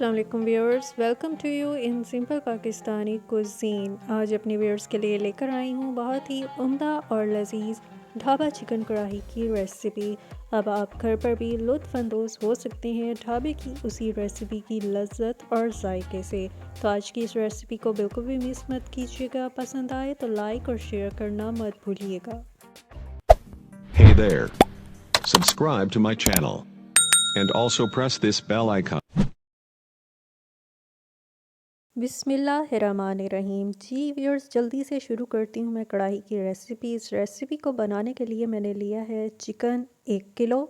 अस्सलाम वालेकुम viewers, welcome to you in simple Pakistani cuisine. आज अपने व्यूअर्स के लिए लेकर आई हूँ बहुत ही उम्दा और लजीज ढाबा चिकन कढ़ाई की रेसिपी। अब आप घर पर भी लुत्फ़अंदोज़ हो सकते हैं ढाबे की उसी रेसिपी की लज्जत और जायके से। तो आज की इस रेसिपी को बिल्कुल भी मिस मत कीजिएगा। पसंद आए तो लाइक और शेयर करना मत भूलिएगा। Hey there. Subscribe to my channel. And also press this bell icon. बिस्मिल्लाहिर्रहमानिर्रहीम। जी व्यूअर्स, जल्दी से शुरू करती हूँ मैं कढ़ाई की रेसिपी। इस रेसिपी को बनाने के लिए मैंने लिया है चिकन 1 किलो।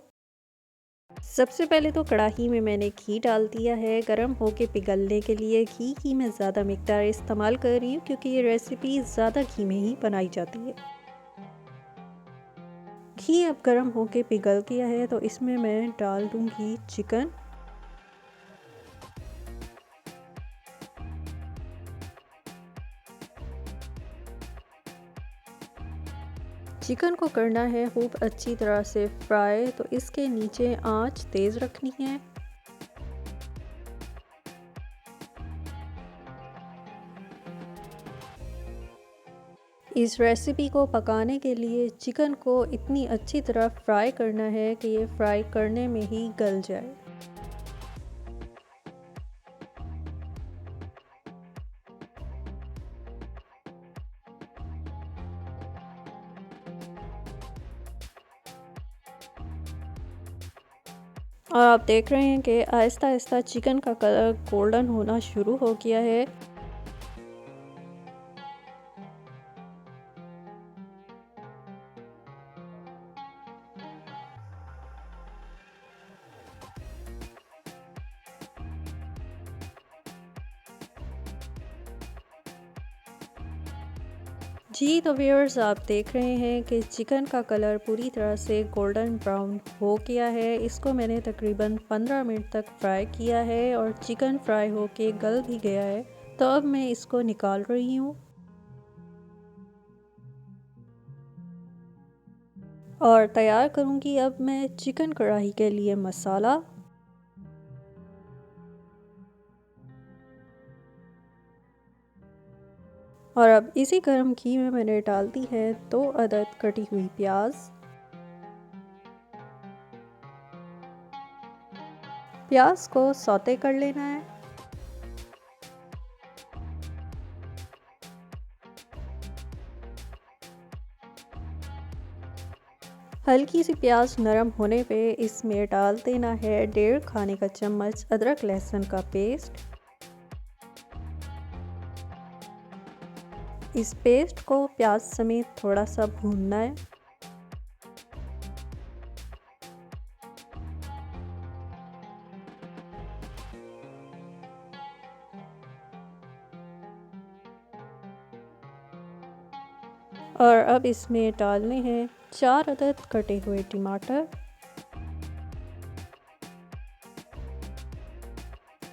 सबसे पहले तो कढ़ाई में मैंने घी डाल दिया है गरम होके पिघलने के लिए। घी की मैं ज़्यादा मिकदार इस्तेमाल कर रही हूँ क्योंकि ये रेसिपी ज़्यादा घी में ही बनाई जाती है। घी अब गरम होके पिघल गया है तो इसमें मैं डाल दूँगी चिकन। चिकन को करना है खूब अच्छी तरह से फ्राई, तो इसके नीचे आंच तेज़ रखनी है। इस रेसिपी को पकाने के लिए चिकन को इतनी अच्छी तरह फ्राई करना है कि ये फ्राई करने में ही गल जाए। और आप देख रहे हैं कि आहिस्ता आहिस्ता चिकन का कलर गोल्डन होना शुरू हो गया है। जी तो व्यूअर्स, आप देख रहे हैं कि चिकन का कलर पूरी तरह से गोल्डन ब्राउन हो गया है। इसको मैंने तकरीबन 15 मिनट तक फ्राई किया है और चिकन फ्राई होके गल भी गया है। तो अब मैं इसको निकाल रही हूँ और तैयार करूँगी अब मैं चिकन कढ़ाई के लिए मसाला। और अब इसी गर्म घी में मैंने डाल दी है 2 अदद कटी हुई प्याज। प्याज को सौते कर लेना है। हल्की सी प्याज नरम होने पे इसमें डाल देना है 1.5 खाने का चम्मच अदरक लहसुन का पेस्ट। इस पेस्ट को प्याज समेत थोड़ा सा भूनना है। और अब इसमें डालने हैं 4 अदद कटे हुए टमाटर।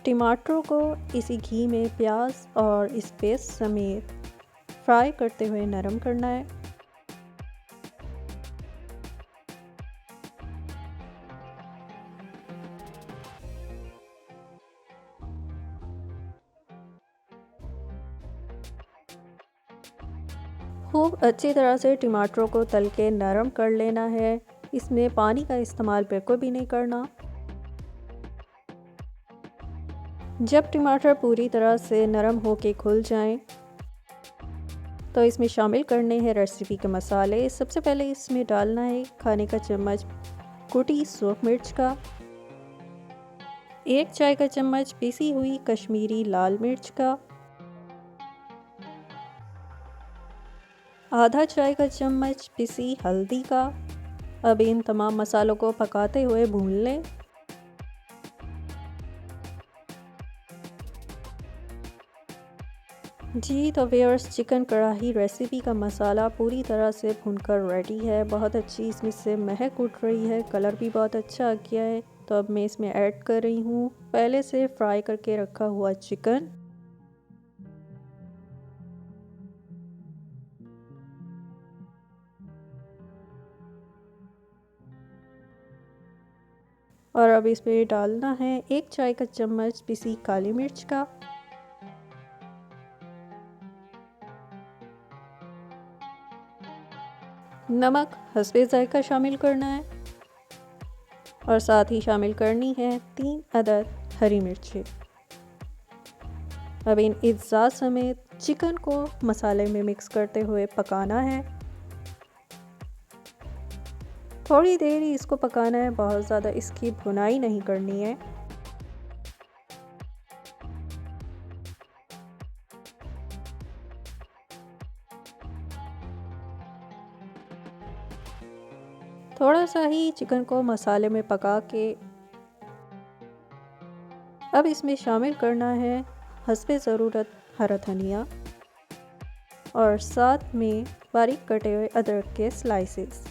टमाटरों को इसी घी में प्याज और इस पेस्ट समेत फ्राई करते हुए नरम करना है। खूब अच्छी तरह से टमाटरों को तल के नरम कर लेना है। इसमें पानी का इस्तेमाल बिल्कुल भी नहीं करना। जब टमाटर पूरी तरह से नरम होके खुल जाएं, तो इसमें शामिल करने हैं रेसिपी के मसाले। सबसे पहले इसमें डालना है खाने का चम्मच कुटी सूरख मिर्च का, 1 चाय का चम्मच पिसी हुई कश्मीरी लाल मिर्च का, आधा चाय का चम्मच पिसी हल्दी का। अब इन तमाम मसालों को पकाते हुए भून लें। जी तो व्यूअर्स, चिकन कढ़ाई रेसिपी का मसाला पूरी तरह से भुनकर रेडी है। बहुत अच्छी इसमें से महक उठ रही है, कलर भी बहुत अच्छा आ गया है। तो अब मैं इसमें ऐड कर रही हूँ पहले से फ्राई करके रखा हुआ चिकन। और अब इसमें डालना है 1 चाय का चम्मच पिसी काली मिर्च का, नमक हस्बे जायका शामिल करना है और साथ ही शामिल करनी है 3 अदद हरी मिर्चें। अब इन अज्जा समेत चिकन को मसाले में मिक्स करते हुए पकाना है। थोड़ी देर ही इसको पकाना है, बहुत ज़्यादा इसकी भुनाई नहीं करनी है। थोड़ा सा ही चिकन को मसाले में पका के अब इसमें शामिल करना है हस्बे ज़रूरत हरा धनिया और साथ में बारीक कटे हुए अदरक के स्लाइसेस।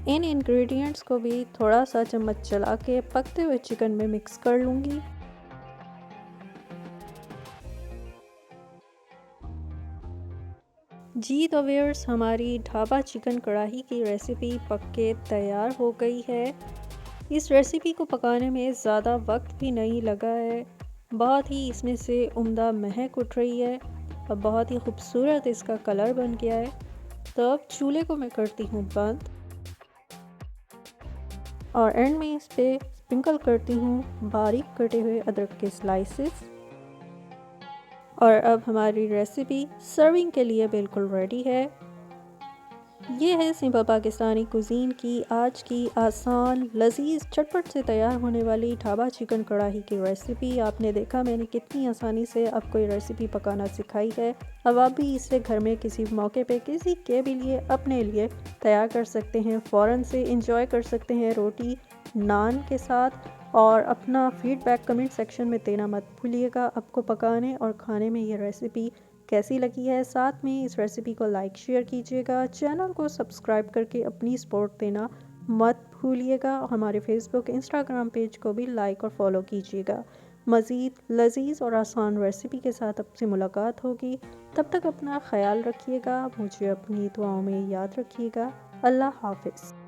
इन इंग्रेडिएंट्स को भी थोड़ा सा चम्मच चला के पकते हुए चिकन में मिक्स कर लूँगी। जी तो व्यूअर्स, हमारी ढाबा चिकन कढ़ाई की रेसिपी पक के तैयार हो गई है। इस रेसिपी को पकाने में ज़्यादा वक्त भी नहीं लगा है, बहुत ही इसमें से उम्दा महक उठ रही है और बहुत ही खूबसूरत इसका कलर बन गया है। तो अब चूल्हे को मैं करती हूँ बंद और एंड में इस पर स्प्रिंकल करती हूँ बारीक कटे हुए अदरक के स्लाइसेस। और अब हमारी रेसिपी सर्विंग के लिए बिल्कुल रेडी है। ये है सिंपल पाकिस्तानी कुजीन की आज की आसान लजीज चटपट से तैयार होने वाली ढाबा चिकन कढ़ाई की रेसिपी। आपने देखा मैंने कितनी आसानी से आपको ये रेसिपी पकाना सिखाई है। अब आप भी इसे घर में किसी मौके पे किसी के भी लिए अपने लिए तैयार कर सकते हैं, फ़ौरन से इंजॉय कर सकते हैं रोटी नान के साथ। और अपना फीडबैक कमेंट सेक्शन में देना मत भूलिएगा आपको पकाने और खाने में ये रेसिपी कैसी लगी है। साथ में इस रेसिपी को लाइक शेयर कीजिएगा, चैनल को सब्सक्राइब करके अपनी सपोर्ट देना मत भूलिएगा। हमारे फेसबुक इंस्टाग्राम पेज को भी लाइक और फॉलो कीजिएगा। मज़ीद लजीज और आसान रेसिपी के साथ आपसे मुलाकात होगी। तब तक अपना ख्याल रखिएगा, मुझे अपनी दुआओं में याद रखिएगा। अल्लाह हाफिज़।